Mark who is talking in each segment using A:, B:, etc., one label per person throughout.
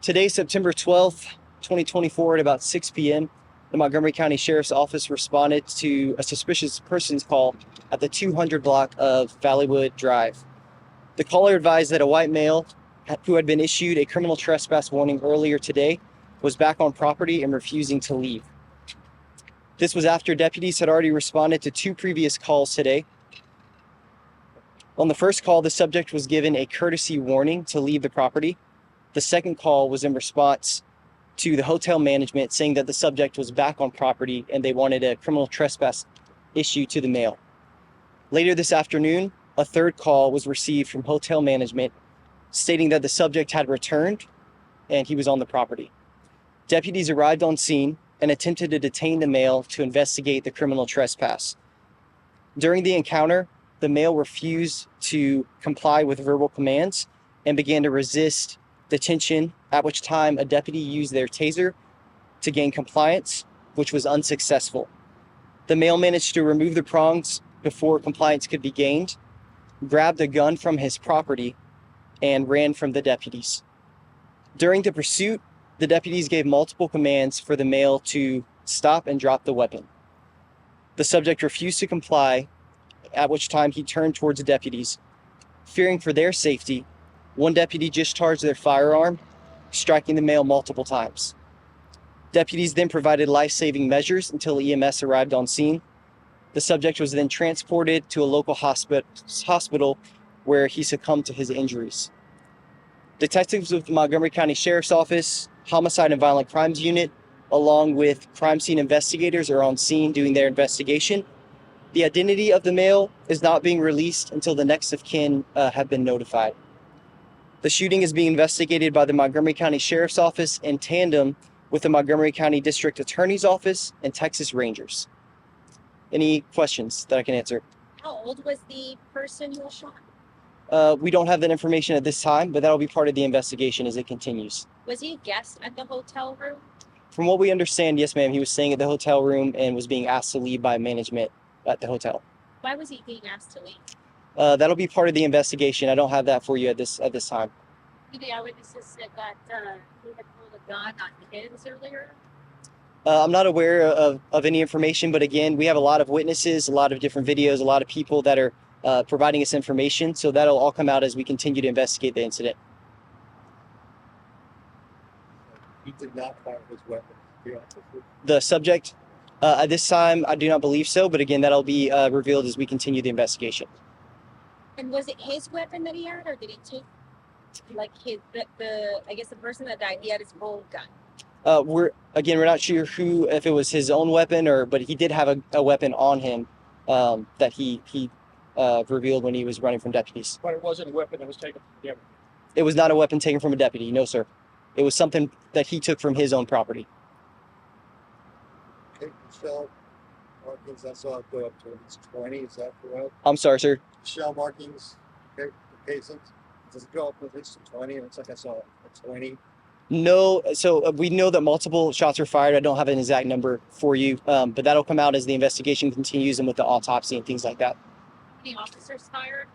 A: Today, September 12th, 2024, at about 6 p.m., the Montgomery County Sheriff's Office responded to a suspicious person's call at the 200 block of Valleywood Drive. The caller advised that a white male who had been issued a criminal trespass warning earlier today was back on property and refusing to leave. This was after deputies had already responded to two previous calls today. On the first call, the subject was given a courtesy warning to leave the property. The second call was in response to the hotel management saying that the subject was back on property and they wanted a criminal trespass issue to the male. Later this afternoon, a third call was received from hotel management stating that the subject had returned and he was on the property. Deputies arrived on scene and attempted to detain the male to investigate the criminal trespass. During the encounter, the male refused to comply with verbal commands and began to resist detention, at which time a deputy used their taser to gain compliance, which was unsuccessful. The male managed to remove the prongs before compliance could be gained, grabbed a gun from his property, and ran from the deputies. During the pursuit, the deputies gave multiple commands for the male to stop and drop the weapon. The subject refused to comply, at which time he turned towards the deputies. Fearing for their safety, one deputy discharged their firearm, striking the male multiple times. Deputies then provided life-saving measures until EMS arrived on scene. The subject was then transported to a local hospital where he succumbed to his injuries. Detectives with the Montgomery County Sheriff's Office, Homicide and Violent Crimes Unit, along with crime scene investigators, are on scene doing their investigation. The identity of the male is not being released until the next of kin have been notified. The shooting is being investigated by the Montgomery County Sheriff's Office in tandem with the Montgomery County District Attorney's Office and Texas Rangers. Any questions that I can answer?
B: How old was the person who was shot?
A: We don't have that information at this time, but that'll be part of the investigation as it continues.
B: Was he a guest at the hotel room?
A: From what we understand, yes, ma'am, he was staying at the hotel room and was being asked to leave by management at the hotel.
B: Why was he being asked to leave?
A: That'll be part of the investigation. I don't have that for you at this time.
B: The eyewitnesses said that he had pulled a gun on kids earlier.
A: I'm not aware of any information, but again, we have a lot of witnesses, a lot of different videos, a lot of people that are providing us information. So that'll all come out as we continue to investigate the incident.
C: He did not fire his weapon.
A: The subject, at this time, I do not believe so. But again, that'll be revealed as we continue the investigation.
B: And was it his weapon that he had, or did he take, like, I guess the person that died, he had his own gun?
A: We're not sure if it was his own weapon but he did have a weapon on him that he revealed when he was running from deputies.
C: But it wasn't a weapon that was taken from the deputy.
A: It was not a weapon taken from a deputy, no, sir. It was something that he took from his own property.
C: Okay, shell markings, I saw it go up to at least 20, is that correct?
A: I'm sorry, sir.
C: Shell markings, okay, the casings, does it go up at least to 20? It looks like I saw a 20.
A: No, so we know that multiple shots were fired. I don't have an exact number for you, but that'll come out as the investigation continues and with the autopsy and things like that.
B: Any officers fired?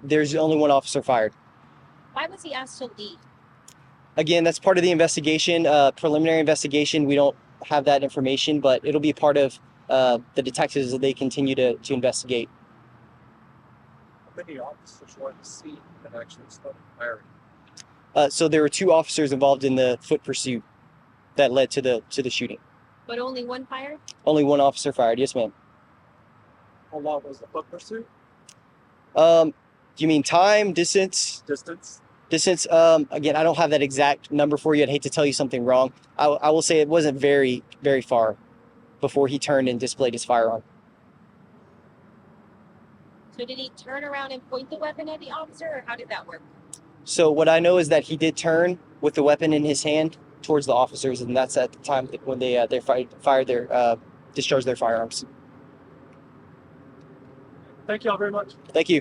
A: There's only one officer fired.
B: Why was he asked to leave?
A: Again, that's part of the investigation, preliminary investigation. We don't have that information, but it'll be part of the detectives as they continue to investigate.
C: How many officers were on the scene that actually started firing?
A: So there were two officers involved in the foot pursuit that led to the shooting.
B: But only one fired?
A: Only one officer fired, yes, ma'am.
C: How long was the foot pursuit?
A: Do you mean time, distance?
C: Distance?
A: Distance, again, I don't have that exact number for you. I'd hate to tell you something wrong. I will say it wasn't very, very far before he turned and displayed his firearm.
B: So did he turn around and point the weapon at the officer, or how did that work?
A: So what I know is that he did turn with the weapon in his hand towards the officers, and that's at the time when they discharged their firearms.
C: Thank you all very much.
A: Thank you.